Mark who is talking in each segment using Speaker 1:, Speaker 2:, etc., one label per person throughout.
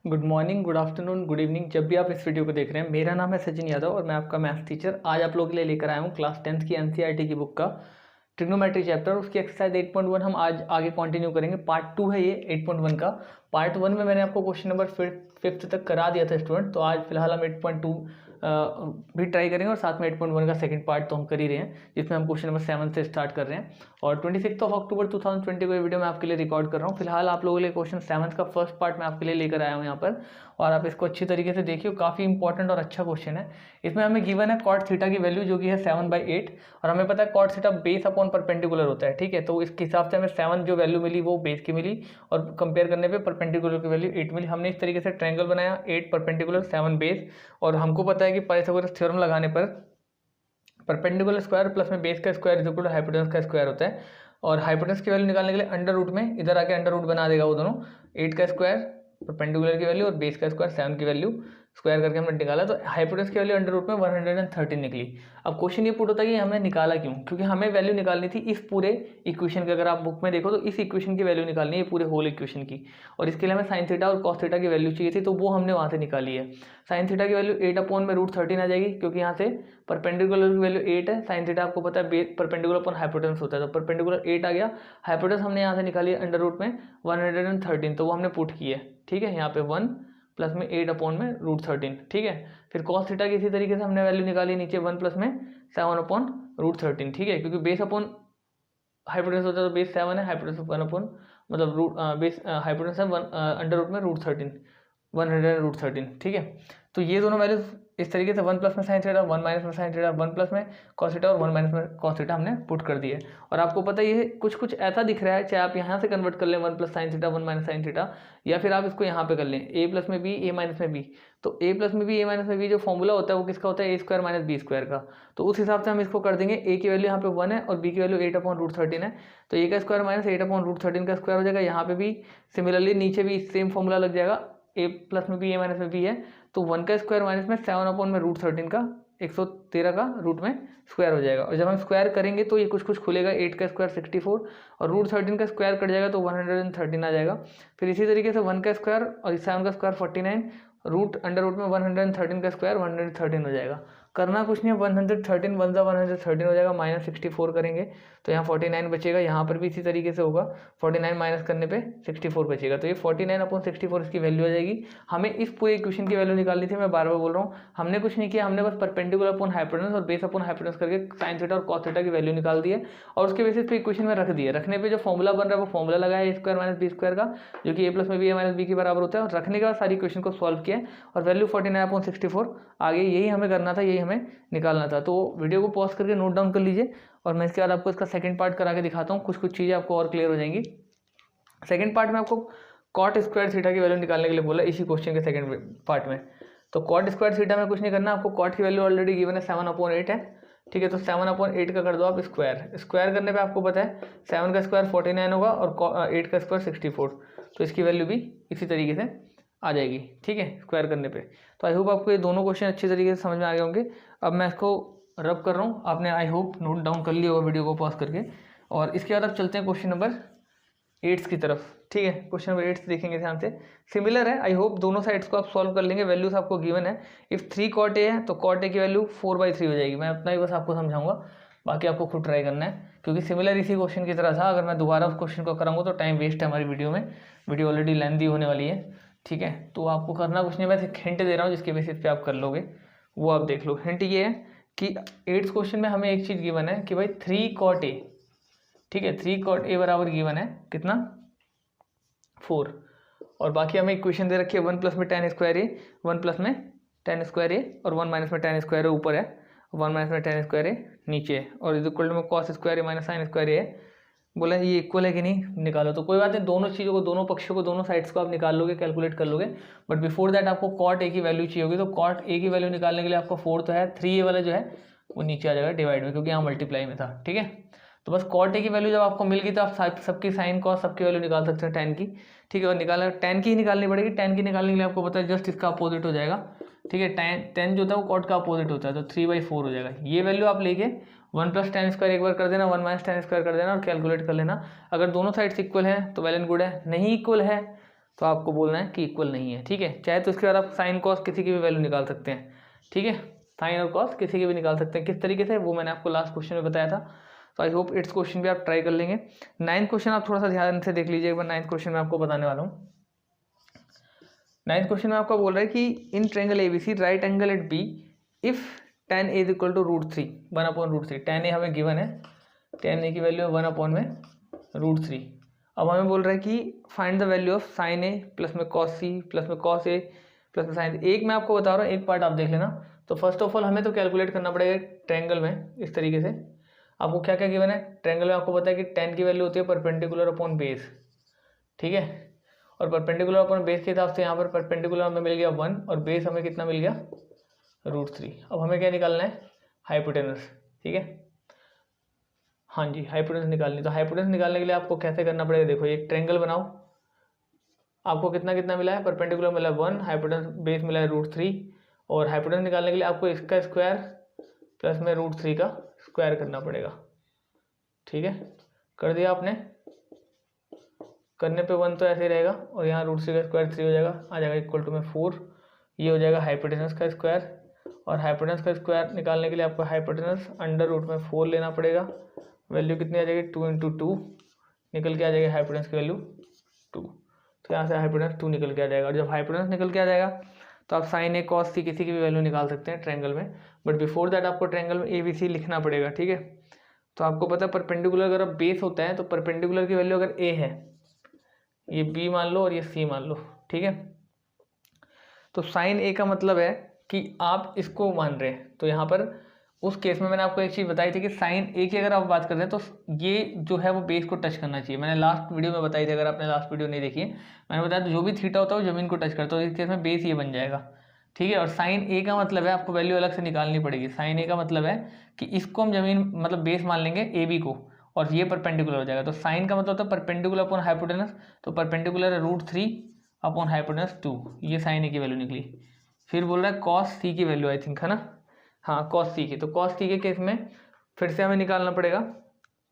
Speaker 1: Good morning, good afternoon, good evening. जब भी आप इस वीडियो को देख रहे हैं, मेरा नाम है सचिन यादव और मैं आपका मैथ्स टीचर आज आप लोगों के लिए लेकर आया हूँ क्लास 10th की एनसीईआरटी की बुक का ट्रिग्नोमेट्री चैप्टर। उसकी एक्सरसाइज 8.1 हम आज आगे कंटिन्यू करेंगे। पार्ट 2 है ये 8.1 का। पार्ट 1 में मैंने आपको क्वेश्चन नंबर 5th तक करा दिया था स्टूडेंट, तो आज फिलहाल हम 8.2 भी ट्राई करेंगे और साथ में 8.1 का सेकंड पार्ट तो हम कर ही रहे हैं, जिसमें हम क्वेश्चन नंबर 7 से स्टार्ट कर रहे हैं। और 26 अक्टूबर 2020 को ये वीडियो मैं आपके लिए रिकॉर्ड कर रहा हूँ। फिलहाल आप लोगों के लिए क्वेश्चन 7 का फर्स्ट पार्ट मैं आपके लिए लेकर आया हूँ यहाँ पर, और आप इसको अच्छी तरीके से देखिए। काफ़ी इंपॉर्टेंट और अच्छा क्वेश्चन है। इसमें हमें गिवन है कॉट थीटा की वैल्यू जो कि है 7/8, और हमें पता है cot theta base upon perpendicular होता है। ठीक है, तो इसके हिसाब से हमें 7 जो वैल्यू मिली वो बेस की मिली, और कंपेयर करने पे परपेंडिकुलर की वैल्यू 8 मिली। हमने इस तरीके से ट्रायंगल बनाया, 8 परपेंडिकुलर 7 बेस, और हमको पता है कि पाइथागोरस थ्योरम लगाने पर परपेंडिकुलर स्क्वायर प्लस में बेस का square is equal to hypotenuse का स्क्वायर होता है। और हाइपोटेनस की वैल्यू निकालने के लिए अंडर रूट में इधर आके अंडर रूट बना देगा वो दोनों, 8 का स्क्वायर परपेंडिकुलर की वैल्यू और बेस का स्क्वायर 7 की वैल्यू स्क्वायर करके हमने निकाला, तो हाइपोटेनस की वैल्यू अंडर रूट में 113 निकली। अब क्वेश्चन ये पुट होता है कि हमने निकाला क्यों, क्योंकि हमें वैल्यू निकालनी थी इस पूरे इक्वेशन की। अगर आप बुक में देखो तो इस इक्वेशन की वैल्यू निकालनी है, पूरे होल इक्वेशन की, और इसके लिए हमें साइन थीटा और कॉस थीटा की वैल्यू चाहिए थी, तो वो हमने वहाँ से निकाली है। साइन थीटा की वैल्यू 8/√13 आ जाएगी, क्योंकि यहाँ से परपेंडिकुलर की वैल्यू 8 है। साइन थीटा आपको पता है परपेंडिकुलर अपॉन हाइपोटेनस होता है, तो परपेंडिकुलर 8 आ गया। हाइपोटेनस हमने यहाँ से निकाली है अंडर रूट में 113, तो वो हमने पुट की है। ठीक है, यहाँ पे 1 प्लस में 8/√13। ठीक है, फिर कॉस थीटा की इसी तरीके से हमने वैल्यू निकाली, नीचे 1 प्लस में 7/√13। ठीक है, क्योंकि बेस अपॉन हाइपोटेनस होता है तो बेस 7 है, हाइपोटेनस 1 अपॉन मतलब रूट बेस हाइपोटेनस है 1 अंडर रूट में √13 113। ठीक है, तो ये दोनों वैल्यूज इस तरीके से 1 प्लस में साइन थीटा, 1 माइनस में साइन थीटा, 1 प्लस में कॉस थीटा और 1 माइनस में कॉस थीटा हमने पुट कर दिए। और आपको पता है ये कुछ ऐसा दिख रहा है, चाहे आप यहाँ से कन्वर्ट कर लें 1 plus sine theta 1 minus sine theta, या फिर आप इसको यहाँ पे कर लें a प्लस में b a माइनस में b। तो a प्लस में b a माइनस में b जो फॉर्मूला होता है वो किसका होता है, a² माइनस b² का। तो उस हिसाब से हम इसको कर देंगे। a की वैल्यू यहाँ पे 1 है और b की वैल्यू 8/√13 है, तो a का स्क्वायर माइनस 8/√13 का स्क्वायर हो जाएगा। यहाँ पे भी सिमिलरली नीचे भी सेम फॉर्मूला लग जाएगा, a प्लस में b a माइनस में b है, तो 1 का स्क्वायर माइनस में 7/√13 का 113 का रूट में स्क्वायर हो जाएगा। और जब हम स्क्वायर करेंगे तो ये कुछ खुलेगा, 8 का स्क्वायर 64 और √13 का स्क्वायर कट जाएगा तो 113 आ जाएगा। फिर इसी तरीके से 1 का स्क्वायर और 7 का स्क्वायर 49, रूट अंडर रूट में 113 का स्क्वायर 113 हो जाएगा। करना कुछ नहीं है, 113 1 जा 113 हो जाएगा, माइनस 64 करेंगे तो यहाँ 49 बचेगा। यहाँ पर भी इसी तरीके से होगा, 49 माइनस करने पे 64 बचेगा, तो ये 49/64 इसकी वैल्यू आ जाएगी। हमें इस पूरे इक्वेशन की वैल्यू निकालनी थी। मैं बार बार बोल रहा हूँ, हमने कुछ नहीं किया, हमने बस परपेंडिकुलर अपॉन हाइपोटेनस और बेस अपॉन हाइपोटेनस करके साइन थीटा और कॉस थीटा की वैल्यू निकाल दी है, और उसके बेसिस पे इक्वेशन में रख दिया। रखने पे जो फॉर्मूला बन रहा है वो फॉर्मूला लगाया a² माइनस b² का, जो कि a प्लस में b a माइनस b के बराबर होता है, और रखने के बाद सारी इक्वेशन को सॉल्व किया और वैल्यू 49/64 आ गई। यही हमें करना था, यही हमें निकालना था। तो वीडियो को पॉज करके नोट डाउन कर लीजिए, और मैं इसके बाद आपको इसका सेकंड पार्ट करा के दिखाता हूँ। कुछ चीज़ें आपको और क्लियर हो जाएंगी। सेकंड पार्ट में आपको कॉट स्क्वायर थीटा की वैल्यू निकालने के लिए बोला, इसी क्वेश्चन के सेकंड पार्ट में। तो कॉट स्क्वायर थीटा में कुछ नहीं करना, आपको कॉट की वैल्यू ऑलरेडी गिवन है 7/8 है। ठीक है, तो 7/8 का कर दो आप स्क्वायर। स्क्वायर करने पे आपको पता है 7 का स्क्वायर 49 होगा और 8 का स्क्वायर 64, तो इसकी वैल्यू भी इसी तरीके से आ जाएगी। ठीक है, स्क्वायर करने पे। तो आई होप आपको ये दोनों क्वेश्चन अच्छी तरीके से समझ में आ गए होंगे। अब मैं इसको रब कर रहा हूँ, आपने आई होप नोट डाउन कर लिया होगा वीडियो को पॉज करके। और इसके बाद अब चलते हैं क्वेश्चन नंबर 8 की तरफ। ठीक है, क्वेश्चन नंबर 8 देखेंगे ध्यान से। सिमिलर है, आई होप दोनों साइड्स को आप सॉल्व कर लेंगे। वैल्यूज आपको गिवन है, इफ 3 cot a है तो cot a की वैल्यू 4/3 हो जाएगी। मैं अपना ही बस आपको समझाऊंगा, बाकी आपको खुद ट्राई करना है, क्योंकि सिमिलर इसी क्वेश्चन की तरह था। अगर मैं दोबारा उस क्वेश्चन को कराऊंगा तो टाइम वेस्ट है हमारी वीडियो में, वीडियो ऑलरेडी लेंथी होने वाली है। ठीक है, तो आपको करना कुछ नहीं, मैं एक हिंट दे रहा हूँ जिसके बेसिस पे आप कर लोगे, वो आप देख लो। हिंट ये है कि 8th क्वेश्चन में हमें एक चीज़ गिवन है कि भाई 3 cot a, ठीक है, 3 cot a बराबर गिवन है कितना, 4, और बाकी हमें इक्वेशन दे रखी है 1 प्लस में tan स्क्वायर ए, 1 प्लस में tan स्क्वायर ए और 1 माइनस में tan स्क्वायर ए ऊपर है, 1 माइनस में tan स्क्वायर ए नीचे है, और इज इक्वल टू में cos स्क्वायर ए माइनस साइन स्क्वायर ए है। बोला ये इक्वल है कि नहीं, निकालो। तो कोई बात नहीं, दोनों चीज़ों को, दोनों पक्षों को, दोनों साइड्स को आप निकाल लोगे, कैलकुलेट कर लोगे। बट बिफोर दैट आपको cot a की वैल्यू चाहिए होगी, तो cot a की वैल्यू निकालने के लिए आपको 4 तो है, 3a वाला जो है वो नीचे आ जाएगा डिवाइड में, क्योंकि यहाँ मल्टीप्लाई में था। ठीक है, तो बस cot a की वैल्यू जब आपको मिल गई तो आप सबकी साइन कॉस सबकी वैल्यू निकाल सकते हैं tan की। ठीक है, और निकाला tan की ही निकालनी पड़ेगी। tan की निकालने के लिए आपको पता है जस्ट इसका अपोजिट हो जाएगा। ठीक है, tan जो होता है वो cot का अपोजिट होता है, तो 3/4 हो जाएगा। ये वैल्यू आप लेके 1 प्लस tan स्क्वायर एक बार कर देना, 1 माइनस tan स्क्वायर कर देना और कैलकुलेट कर लेना। अगर दोनों साइड्स इक्वल हैं तो वेल एंड गुड है, नहीं इक्वल है तो आपको बोलना है कि इक्वल नहीं है, ठीक है। चाहे तो इसके बाद आप साइन कॉस किसी की भी वैल्यू निकाल सकते हैं, ठीक है। साइन और कॉस किसी की भी निकाल सकते हैं। किस तरीके से, वो मैंने आपको लास्ट क्वेश्चन में बताया था। तो आई होप इट्स क्वेश्चन भी आप ट्राई कर लेंगे। 9th क्वेश्चन आप थोड़ा सा ध्यान से देख लीजिए एक बार। 9th क्वेश्चन में आपको बताने वाला हूँ। 9th क्वेश्चन में आपका बोल रहा है कि in triangle ABC right angle at B if tan A is equal to √3, 1/√3। tan A हमें गिवन है, tan A की वैल्यू है 1/√3। अब हमें बोल रहा है कि find the value of sine A plus में cos C प्लस में cos A प्लस में साइन। एक मैं आपको बता रहा हूँ, एक पार्ट आप देख लेना। तो फर्स्ट ऑफ ऑल हमें तो कैलकुलेट करना पड़ेगा ट्रायंगल में इस तरीके से। आपको क्या क्या गिवन है ट्रायंगल में, आपको पता है कि tan की वैल्यू होती है परपेंडिकुलर अपॉन बेस, ठीक है। और परपेंडिकुलर अपॉन बेस के हिसाब से यहाँ पर परपेंडिकुलर हमें मिल गया 1 और बेस हमें कितना मिल गया √3। अब हमें क्या निकालना है, हाइपोटेनस, ठीक है। हाँ जी, हाइपोटेनस निकालनी। तो हाइपोटेनस निकालने के लिए आपको कैसे करना पड़ेगा, देखो एक ट्रायंगल बनाओ। आपको कितना कितना मिला है, परपेंडिकुलर मिला है 1, हाइपोटेनस बेस मिला है √3। और हाइपोटेनस निकालने के लिए आपको इसका स्क्वायर प्लस में √3 का स्क्वायर करना पड़ेगा, ठीक है। कर दिया आपने, करने पे 1 तो ऐसे ही रहेगा और यहाँ √3 का स्क्वायर 3 हो जाएगा, आ जाएगा इक्वल टू में 4। ये हो जाएगा हाइपोटेनस का स्क्वायर। और हाइपोटेनस का स्क्वायर निकालने के लिए आपको हाइपोटेनस √4 लेना पड़ेगा। वैल्यू कितनी आ जाएगी, 2 × 2 निकल के आ जाएगी हाइपोटेनस की वैल्यू 2। तो यहाँ से हाइपोटेनस 2 निकल के आ जाएगा। और जब हाइपोटेनस निकल के आ जाएगा तो आप साइन A cos C किसी की भी वैल्यू निकाल सकते हैं ट्रायंगल में। बट बिफोर दैट आपको ट्रायंगल में ABC लिखना पड़ेगा, ठीक है। तो आपको पता है परपेंडिकुलर अगर बेस होता है तो परपेंडिकुलर की वैल्यू अगर A है, ये B मान लो और ये C मान लो, ठीक है। तो साइन A का मतलब है कि आप इसको मान रहे हैं। तो यहाँ पर उस केस में मैंने आपको एक चीज़ बताई थी कि साइन A की अगर आप बात कर रहे हैं तो ये जो है वो बेस को टच करना चाहिए। मैंने लास्ट वीडियो में बताई थी, अगर आपने लास्ट वीडियो नहीं देखी है मैंने बताया, तो जो भी थीटा होता है वो जमीन को टच करता है। तो इस केस में बेस ये बन जाएगा, ठीक है। और साइन A का मतलब है, आपको वैल्यू अलग से निकालनी पड़ेगी। साइन A का मतलब है कि इसको हम जमीन मतलब बेस मान लेंगे AB को और ये परपेंडिकुलर हो जाएगा। तो साइन का मतलब होता है परपेंडिकुलर अपॉन हाइपोटेनस। तो परपेंडिकुलर है √3 अपॉन हाइपोटेनस 2, ये साइन A की वैल्यू निकली। फिर बोल रहा है cos C की वैल्यू, आई थिंक, है ना, हाँ cos C की। तो cos C के केस में फिर से हमें निकालना पड़ेगा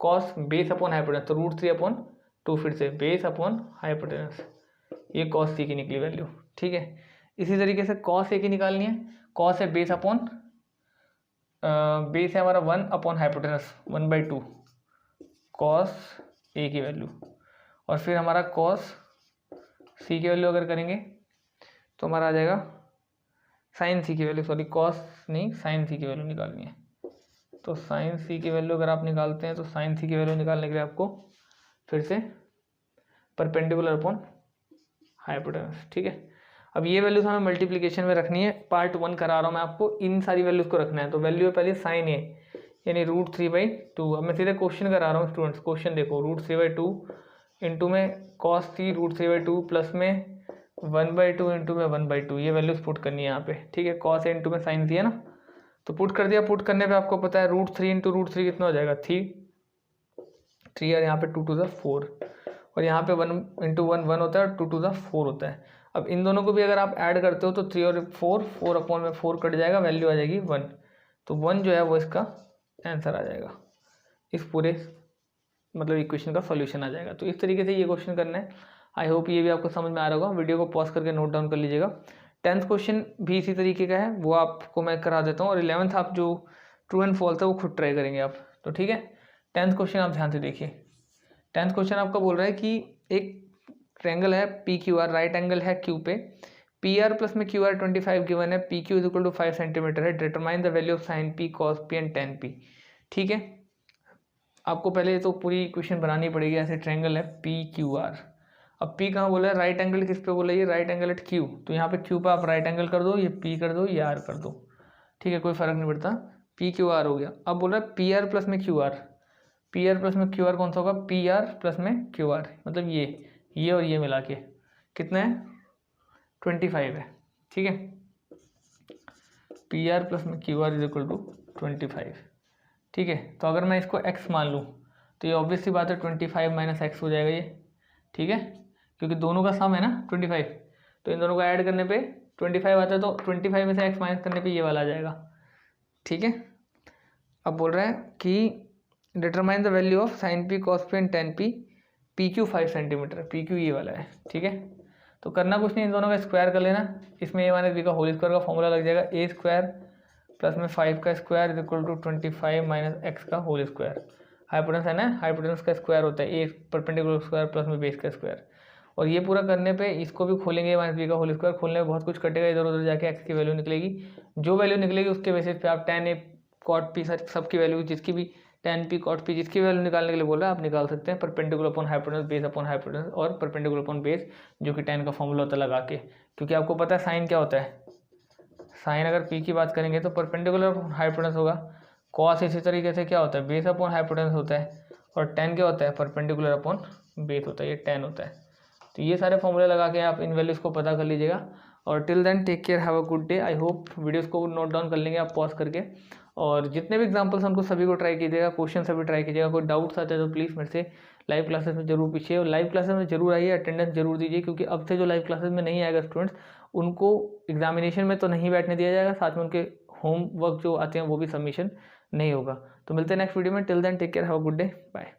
Speaker 1: cos बेस अपॉन हाइपोटेनस, तो √3/2 फिर से बेस अपॉन हाइपोटेनस, ये cos C की निकली वैल्यू, ठीक है। इसी तरीके से cos A की निकालनी है। cos है बेस अपॉन बेस है हमारा 1 अपॉन हाइपोटेनस 1/2 cos A की वैल्यू। और फिर हमारा cos C की वैल्यू अगर करेंगे तो हमारा आ जाएगा साइन C की वैल्यू, सॉरी cos नहीं साइन C की वैल्यू निकालनी है। तो साइन C की वैल्यू अगर आप निकालते हैं तो साइन C की वैल्यू निकालने के लिए आपको फिर से परपेंडिकुलर अपॉन हाइपोटेनस, ठीक है। अब ये वैल्यूज हमें मल्टीप्लिकेशन में रखनी है। पार्ट 1 करा रहा हूँ मैं आपको, इन सारी वैल्यूज को रखना है। तो वैल्यू है पहले साइन A यानी √3/2। अब मैं सीधे क्वेश्चन करा रहा हूँ स्टूडेंट्स, क्वेश्चन देखो, √3/2 इंटू में cos C √3/2 प्लस में 1/2 इंटू में 1/2, ये वैल्यूज पुट करनी है यहाँ पे, ठीक है। cos A इंटू में साइन C है ना, तो पुट कर दिया। पुट करने पे आपको पता है √3 इंटू √3 कितना हो जाएगा 3 और यहाँ पे 2 × 4 और यहाँ पे 1 इंटू 1 1 होता है और 2 × 4 होता है। अब इन दोनों को भी अगर आप ऐड करते हो तो 3 और 4 अपॉन में 4 कट जाएगा, वैल्यू आ जाएगी 1। तो 1 जो है वो इसका आंसर आ जाएगा, इस पूरे मतलब इक्वेशन का सॉल्यूशन आ जाएगा। तो इस तरीके से ये क्वेश्चन करना है। आई होप ये भी आपको समझ में आ रहा होगा। वीडियो को पॉज करके नोट डाउन कर लीजिएगा। 10th क्वेश्चन भी इसी तरीके का है, वो आपको मैं करा देता हूँ। और 11th आप जो ट्रू एंड फॉल्स है वो खुद ट्राई करेंगे आप, तो ठीक है। 10th क्वेश्चन आप ध्यान से देखिए। 10th क्वेश्चन आपका बोल रहा है कि एक ट्रायंगल है PQR, राइट एंगल है Q पे, PR प्लस में QR 25 गिवन है, PQ is equal to 5 centimetre है। Determine the value of sine P cos P and tan P, ठीक है। आपको पहले तो पूरी इक्वेशन बनानी पड़ेगी। ऐसे ट्रायंगल है PQR। अब P कहाँ बोला है, राइट एंगल किस पे बोला है, ये राइट एंगल एट Q। तो यहाँ पे Q पे आप राइट एंगल कर दो, ये P कर दो, ये R कर दो, ठीक है, कोई फर्क नहीं पड़ता। PQR हो गया। अब बोल रहा है PR प्लस में QR, PR प्लस में QR कौन सा होगा, PR प्लस में QR, मतलब ये और ये मिला के कितना है 25 है, ठीक है। PR प्लस में QR इज इक्वल टू 25, ठीक है। तो अगर मैं इसको x मान लूँ तो ये ऑब्वियस सी बात है 25 माइनस x हो जाएगा ये, ठीक है, क्योंकि दोनों का सम है ना 25। तो इन दोनों को ऐड करने पे 25 आता है, तो 25 में से x माइनस करने पे ये वाला आ जाएगा, ठीक है। अब बोल रहा है कि determine the value of sine P cos P and tan P, PQ 5 centimetre, PQ ये वाला है, ठीक है। तो करना कुछ नहीं, इन दोनों का स्क्वायर कर लेना। इसमें ए माइनस बी का होल स्क्वायर का फॉर्मूला लग जाएगा, ए स्क्वायर प्लस में 5 का square is equal to 25 minus X का होल स्क्वायर। हाइपोटेनस है ना, हाइपोटेनस का स्क्वायर होता है ए परपेंडिकुलर स्क्वायर प्लस में बेस का स्क्वायर। और ये पूरा करने पे इसको भी खोलेंगे, माइनस बी का होल स्क्वायर खोलने में बहुत कुछ कटेगा, इधर उधर जाके एक्स की वैल्यू निकलेगी। जो वैल्यू निकलेगी उसके बेसिस पे आप tan a cot p सबकी वैल्यू, जिसकी भी tan p cot p जिसकी वैल्यू निकालने के लिए बोल रहा है आप निकाल सकते हैं, perpendicular upon hypotenuse, base upon hypotenuse और परपेंडिकुलर अपॉन बेस, जो कि tan का फॉर्मूला होता है लगा के। क्योंकि आपको पता है साइन क्या होता है, साइन अगर p की बात करेंगे तो परपेंडिकुलर अपॉन हाइपोटेनस होगा, कॉस इसी तरीके से क्या होता है, बेस अपॉन हाइपोटेनस होता है, और tan क्या होता है, परपेंडिकुलर अपॉन बेस होता है, ये tan होता है। तो ये सारे फॉर्मूले लगा के आप इन वैल्यूज़ को पता कर लीजिएगा। और till then take care, have a good day. I hope videos को नोट डाउन कर लेंगे आप पॉज करके, और जितने भी एग्जांपल्स उनको सभी को ट्राई कीजिएगा, क्वेश्चन सभी ट्राई कीजिएगा। कोई डाउट्स आते हैं तो प्लीज़ मेरे से लाइव क्लासेस में जरूर पूछिए, और लाइव क्लासेस में जरूर आइए, अटेंडेंस जरूर दीजिए, क्योंकि अब से जो लाइव क्लासेस में नहीं आएगा स्टूडेंट्स, उनको एग्जामिनेशन में तो नहीं बैठने दिया जाएगा, साथ में उनके होमवर्क जो आते हैं वो भी सबमिशन नहीं होगा। तो मिलते हैं नेक्स्ट वीडियो में, till then take care, have a good day, bye.